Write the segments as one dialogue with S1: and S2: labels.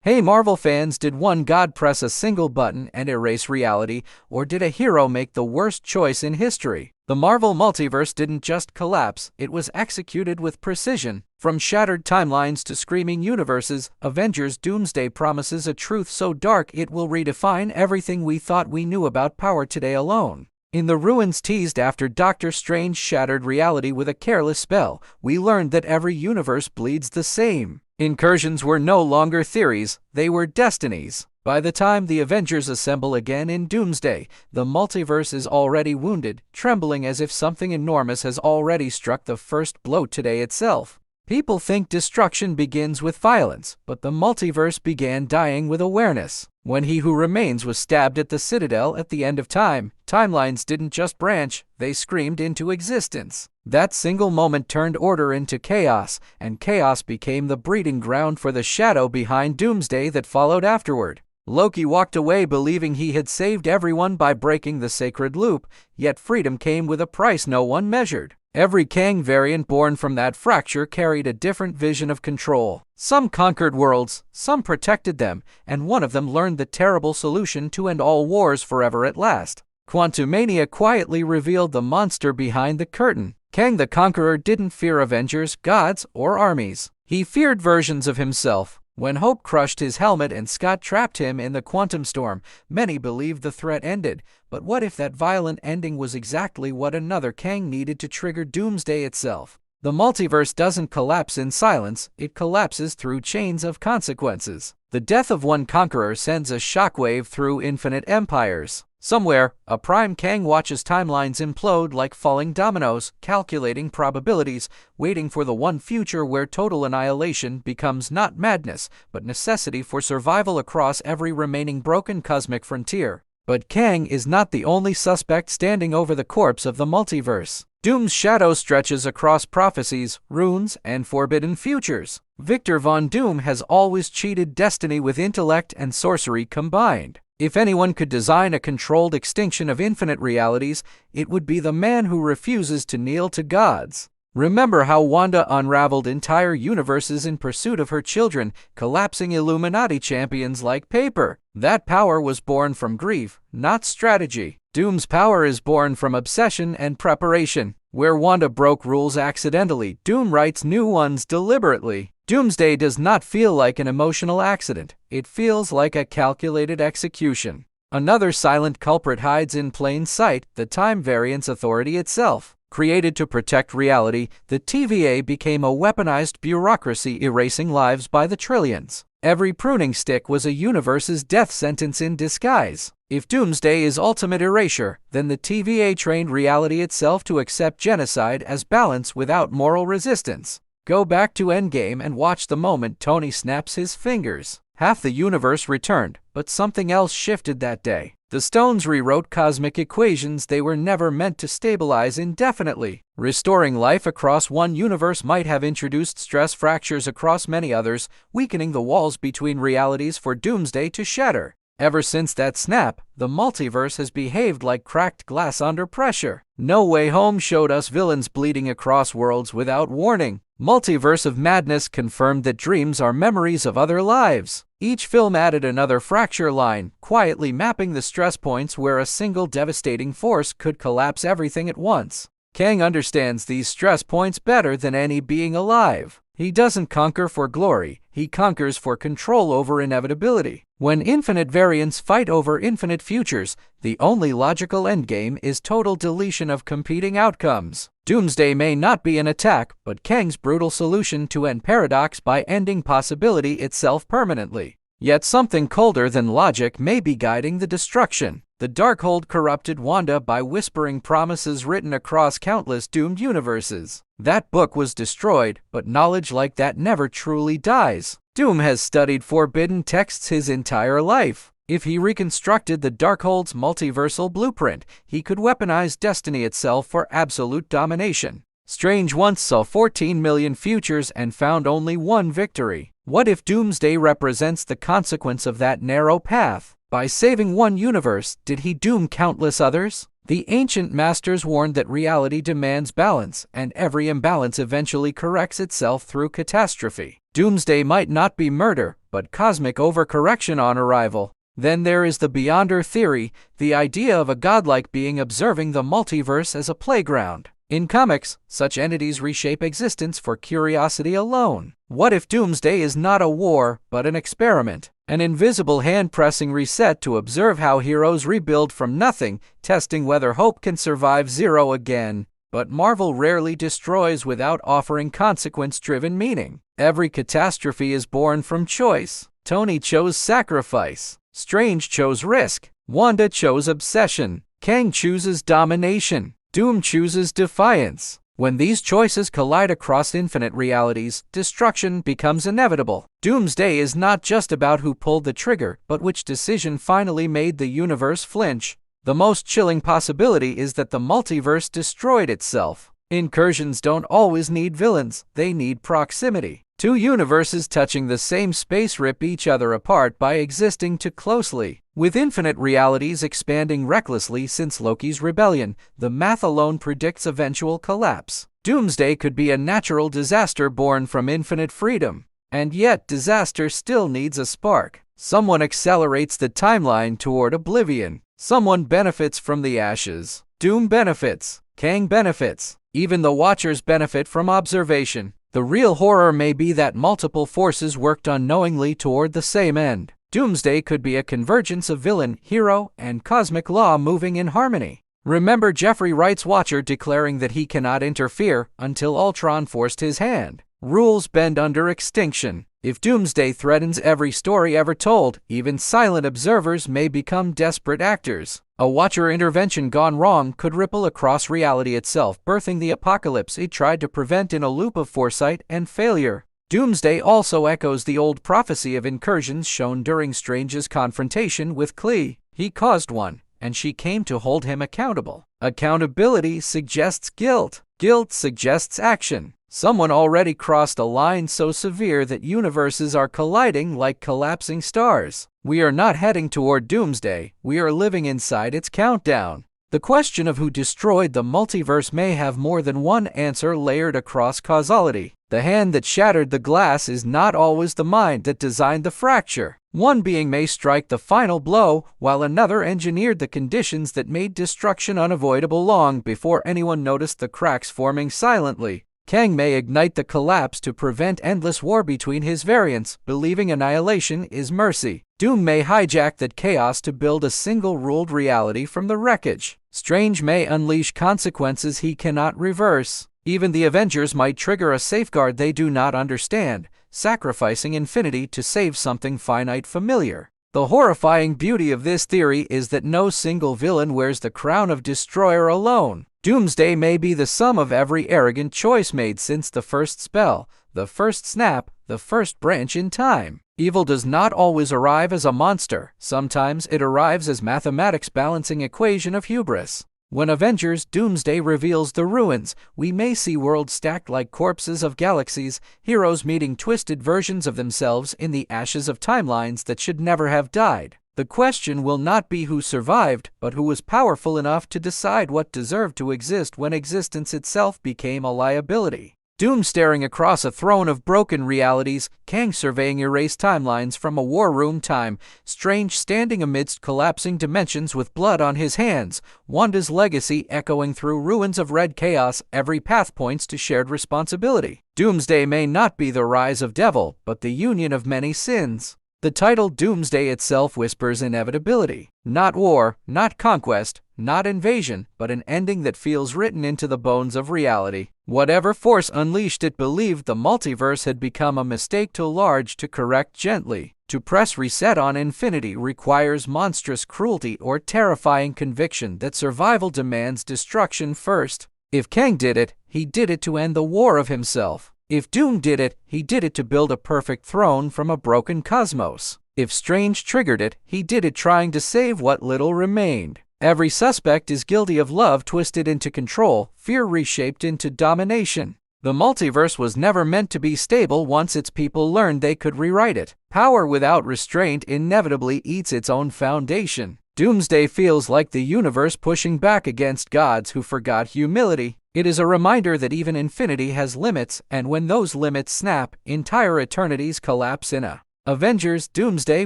S1: Hey Marvel fans, did one god press a single button and erase reality, or did a hero make the worst choice in history? The Marvel multiverse didn't just collapse, it was executed with precision. From shattered timelines to screaming universes, Avengers Doomsday promises a truth so dark it will redefine everything we thought we knew about power today alone. In the ruins teased after Doctor Strange shattered reality with a careless spell, we learned that every universe bleeds the same. Incursions were no longer theories, they were destinies. By the time the Avengers assemble again in Doomsday, the multiverse is already wounded, trembling as if something enormous has already struck the first blow today itself. People think destruction begins with violence, but the multiverse began dying with awareness. When He Who Remains was stabbed at the Citadel at the end of time, timelines didn't just branch, they screamed into existence. That single moment turned order into chaos, and chaos became the breeding ground for the shadow behind Doomsday that followed afterward. Loki walked away believing he had saved everyone by breaking the sacred loop, yet freedom came with a price no one measured. Every Kang variant born from that fracture carried a different vision of control. Some conquered worlds, some protected them, and one of them learned the terrible solution to end all wars forever at last. Quantumania quietly revealed the monster behind the curtain. Kang the Conqueror didn't fear Avengers, gods, or armies. He feared versions of himself. When Hope crushed his helmet and Scott trapped him in the quantum storm, many believed the threat ended. But what if that violent ending was exactly what another Kang needed to trigger Doomsday itself? The multiverse doesn't collapse in silence, it collapses through chains of consequences. The death of one conqueror sends a shockwave through infinite empires. Somewhere, a prime Kang watches timelines implode like falling dominoes, calculating probabilities, waiting for the one future where total annihilation becomes not madness, but necessity for survival across every remaining broken cosmic frontier. But Kang is not the only suspect standing over the corpse of the multiverse. Doom's shadow stretches across prophecies, runes, and forbidden futures. Victor Von Doom has always cheated destiny with intellect and sorcery combined. If anyone could design a controlled extinction of infinite realities, it would be the man who refuses to kneel to gods. Remember how Wanda unraveled entire universes in pursuit of her children, collapsing Illuminati champions like paper. That power was born from grief, not strategy. Doom's power is born from obsession and preparation. Where Wanda broke rules accidentally, Doom writes new ones deliberately. Doomsday does not feel like an emotional accident. It feels like a calculated execution. Another silent culprit hides in plain sight, the Time Variance Authority itself. Created to protect reality, the TVA became a weaponized bureaucracy erasing lives by the trillions. Every pruning stick was a universe's death sentence in disguise. If Doomsday is ultimate erasure, then the TVA trained reality itself to accept genocide as balance without moral resistance. Go back to Endgame and watch the moment Tony snaps his fingers. Half the universe returned, but something else shifted that day. The stones rewrote cosmic equations they were never meant to stabilize indefinitely. Restoring life across one universe might have introduced stress fractures across many others, weakening the walls between realities for Doomsday to shatter. Ever since that snap, the multiverse has behaved like cracked glass under pressure. No Way Home showed us villains bleeding across worlds without warning. Multiverse of Madness confirmed that dreams are memories of other lives. Each film added another fracture line, quietly mapping the stress points where a single devastating force could collapse everything at once. Kang understands these stress points better than any being alive. He doesn't conquer for glory, he conquers for control over inevitability. When infinite variants fight over infinite futures, the only logical endgame is total deletion of competing outcomes. Doomsday may not be an attack, but Kang's brutal solution to end paradox by ending possibility itself permanently. Yet something colder than logic may be guiding the destruction. The Darkhold corrupted Wanda by whispering promises written across countless doomed universes. That book was destroyed, but knowledge like that never truly dies. Doom has studied forbidden texts his entire life. If he reconstructed the Darkhold's multiversal blueprint, he could weaponize destiny itself for absolute domination. Strange once saw 14 million futures and found only one victory. What if Doomsday represents the consequence of that narrow path? By saving one universe, did he doom countless others? The ancient masters warned that reality demands balance, and every imbalance eventually corrects itself through catastrophe. Doomsday might not be murder, but cosmic overcorrection on arrival. Then there is the Beyonder theory, the idea of a godlike being observing the multiverse as a playground. In comics, such entities reshape existence for curiosity alone. What if Doomsday is not a war, but an experiment? An invisible hand-pressing reset to observe how heroes rebuild from nothing, testing whether hope can survive zero again. But Marvel rarely destroys without offering consequence-driven meaning. Every catastrophe is born from choice. Tony chose sacrifice. Strange chose risk. Wanda chose obsession. Kang chooses domination. Doom chooses defiance. When these choices collide across infinite realities, destruction becomes inevitable. Doomsday is not just about who pulled the trigger, but which decision finally made the universe flinch. The most chilling possibility is that the multiverse destroyed itself. Incursions don't always need villains, they need proximity. Two universes touching the same space rip each other apart by existing too closely. With infinite realities expanding recklessly since Loki's rebellion, the math alone predicts eventual collapse. Doomsday could be a natural disaster born from infinite freedom. And yet disaster still needs a spark. Someone accelerates the timeline toward oblivion. Someone benefits from the ashes. Doom benefits. Kang benefits. Even the Watchers benefit from observation. The real horror may be that multiple forces worked unknowingly toward the same end. Doomsday could be a convergence of villain, hero, and cosmic law moving in harmony. Remember Jeffrey Wright's Watcher declaring that he cannot interfere until Ultron forced his hand. Rules bend under extinction. If Doomsday threatens every story ever told, even silent observers may become desperate actors. A Watcher intervention gone wrong could ripple across reality itself, birthing the apocalypse it tried to prevent in a loop of foresight and failure. Doomsday also echoes the old prophecy of incursions shown during Strange's confrontation with Klee. He caused one, and she came to hold him accountable. Accountability suggests guilt. Guilt suggests action. Someone already crossed a line so severe that universes are colliding like collapsing stars. We are not heading toward Doomsday, we are living inside its countdown. The question of who destroyed the multiverse may have more than one answer layered across causality. The hand that shattered the glass is not always the mind that designed the fracture. One being may strike the final blow, while another engineered the conditions that made destruction unavoidable long before anyone noticed the cracks forming silently. Kang may ignite the collapse to prevent endless war between his variants, believing annihilation is mercy. Doom may hijack that chaos to build a single-ruled reality from the wreckage. Strange may unleash consequences he cannot reverse. Even the Avengers might trigger a safeguard they do not understand, sacrificing infinity to save something finite familiar. The horrifying beauty of this theory is that no single villain wears the crown of destroyer alone. Doomsday may be the sum of every arrogant choice made since the first spell, the first snap, the first branch in time. Evil does not always arrive as a monster. Sometimes it arrives as mathematics balancing equation of hubris. When Avengers Doomsday reveals the ruins, we may see worlds stacked like corpses of galaxies, heroes meeting twisted versions of themselves in the ashes of timelines that should never have died. The question will not be who survived, but who was powerful enough to decide what deserved to exist when existence itself became a liability. Doom staring across a throne of broken realities, Kang surveying erased timelines from a war room time, Strange standing amidst collapsing dimensions with blood on his hands, Wanda's legacy echoing through ruins of red chaos. Every path points to shared responsibility. Doomsday may not be the rise of devil, but the union of many sins. The title Doomsday itself whispers inevitability. Not war, not conquest, not invasion, but an ending that feels written into the bones of reality. Whatever force unleashed it believed the multiverse had become a mistake too large to correct gently. To press reset on infinity requires monstrous cruelty or terrifying conviction that survival demands destruction first. If Kang did it, he did it to end the war of himself. If Doom did it, he did it to build a perfect throne from a broken cosmos. If Strange triggered it, he did it trying to save what little remained. Every suspect is guilty of love twisted into control, fear reshaped into domination. The multiverse was never meant to be stable once its people learned they could rewrite it. Power without restraint inevitably eats its own foundation. Doomsday feels like the universe pushing back against gods who forgot humility. It is a reminder that even infinity has limits, and when those limits snap, entire eternities collapse in a Avengers Doomsday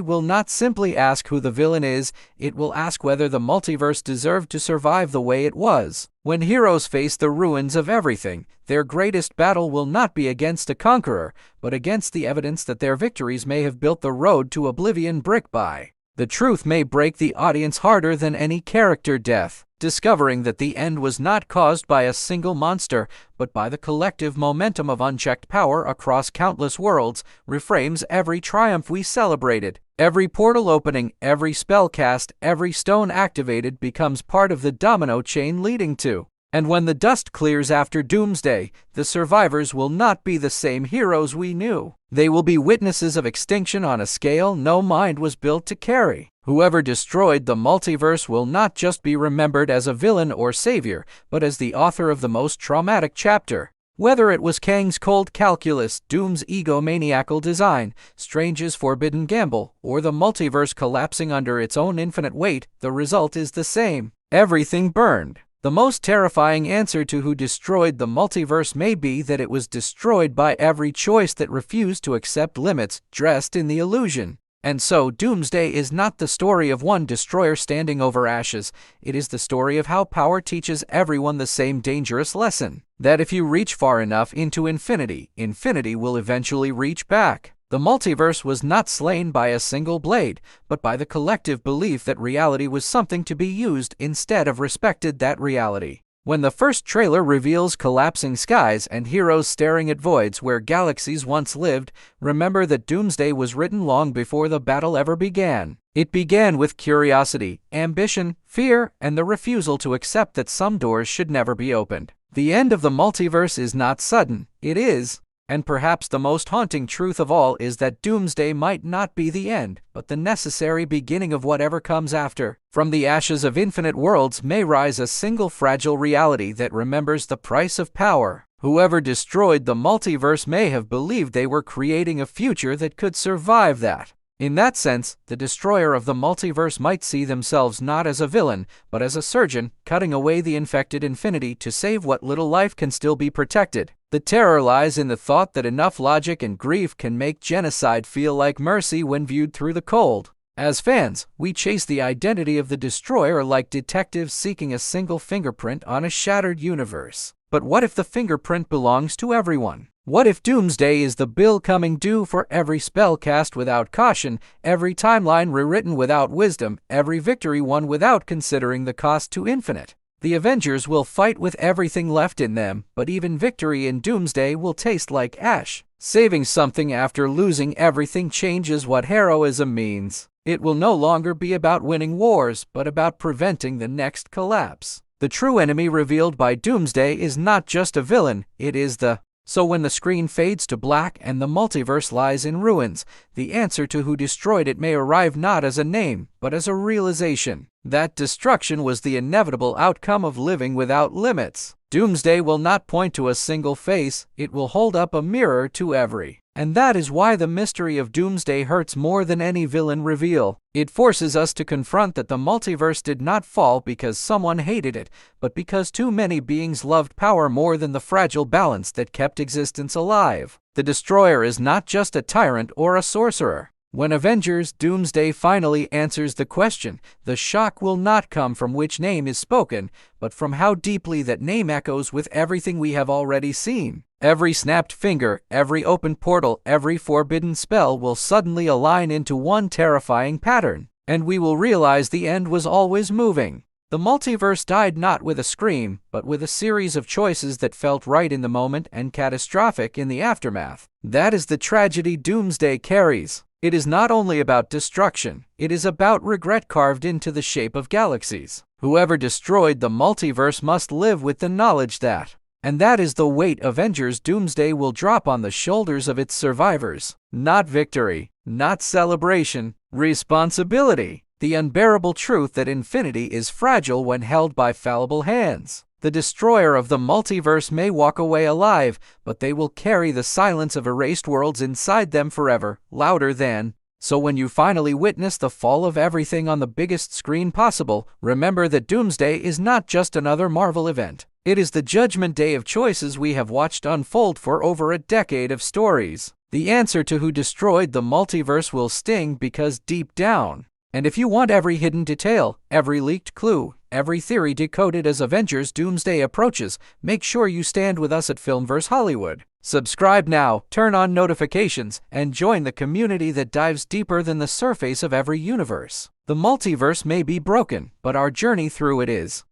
S1: will not simply ask who the villain is, it will ask whether the multiverse deserved to survive the way it was. When heroes face the ruins of everything, their greatest battle will not be against a conqueror, but against the evidence that their victories may have built the road to oblivion brick by. The truth may break the audience harder than any character death. Discovering that the end was not caused by a single monster, but by the collective momentum of unchecked power across countless worlds, reframes every triumph we celebrated. Every portal opening, every spell cast, every stone activated becomes part of the domino chain leading to. And when the dust clears after Doomsday, the survivors will not be the same heroes we knew. They will be witnesses of extinction on a scale no mind was built to carry. Whoever destroyed the multiverse will not just be remembered as a villain or savior, but as the author of the most traumatic chapter. Whether it was Kang's cold calculus, Doom's egomaniacal design, Strange's forbidden gamble, or the multiverse collapsing under its own infinite weight, the result is the same. Everything burned. The most terrifying answer to who destroyed the multiverse may be that it was destroyed by every choice that refused to accept limits, dressed in the illusion. And so, Doomsday is not the story of one destroyer standing over ashes. It is the story of how power teaches everyone the same dangerous lesson. That if you reach far enough into infinity, infinity will eventually reach back. The multiverse was not slain by a single blade, but by the collective belief that reality was something to be used instead of respected that reality. When the first trailer reveals collapsing skies and heroes staring at voids where galaxies once lived, remember that Doomsday was written long before the battle ever began. It began with curiosity, ambition, fear, and the refusal to accept that some doors should never be opened. The end of the multiverse is not sudden, it is. And perhaps the most haunting truth of all is that Doomsday might not be the end, but the necessary beginning of whatever comes after. From the ashes of infinite worlds may rise a single fragile reality that remembers the price of power. Whoever destroyed the multiverse may have believed they were creating a future that could survive that. In that sense, the destroyer of the multiverse might see themselves not as a villain, but as a surgeon, cutting away the infected infinity to save what little life can still be protected. The terror lies in the thought that enough logic and grief can make genocide feel like mercy when viewed through the cold. As fans, we chase the identity of the destroyer like detectives seeking a single fingerprint on a shattered universe. But what if the fingerprint belongs to everyone? What if Doomsday is the bill coming due for every spell cast without caution, every timeline rewritten without wisdom, every victory won without considering the cost to infinite? The Avengers will fight with everything left in them, but even victory in Doomsday will taste like ash. Saving something after losing everything changes what heroism means. It will no longer be about winning wars, but about preventing the next collapse. The true enemy revealed by Doomsday is not just a villain, it is the So when the screen fades to black and the multiverse lies in ruins, the answer to who destroyed it may arrive not as a name, but as a realization. That destruction was the inevitable outcome of living without limits. Doomsday will not point to a single face, it will hold up a mirror to every. And that is why the mystery of Doomsday hurts more than any villain reveal. It forces us to confront that the multiverse did not fall because someone hated it, but because too many beings loved power more than the fragile balance that kept existence alive. The destroyer is not just a tyrant or a sorcerer. When Avengers Doomsday finally answers the question, the shock will not come from which name is spoken, but from how deeply that name echoes with everything we have already seen. Every snapped finger, every open portal, every forbidden spell will suddenly align into one terrifying pattern, and we will realize the end was always moving. The multiverse died not with a scream, but with a series of choices that felt right in the moment and catastrophic in the aftermath. That is the tragedy Doomsday carries. It is not only about destruction, it is about regret carved into the shape of galaxies. Whoever destroyed the multiverse must live with the knowledge that. And that is the weight Avengers Doomsday will drop on the shoulders of its survivors. Not victory, not celebration, responsibility. The unbearable truth that infinity is fragile when held by fallible hands. The destroyer of the multiverse may walk away alive, but they will carry the silence of erased worlds inside them forever, louder than So when you finally witness the fall of everything on the biggest screen possible, remember that Doomsday is not just another Marvel event. It is the judgment day of choices we have watched unfold for over a decade of stories. The answer to who destroyed the multiverse will sting because deep down. And if you want every hidden detail, every leaked clue, every theory decoded as Avengers Doomsday approaches, make sure you stand with us at FilmVerse Hollywood. Subscribe now, turn on notifications, and join the community that dives deeper than the surface of every universe. The multiverse may be broken, but our journey through it is.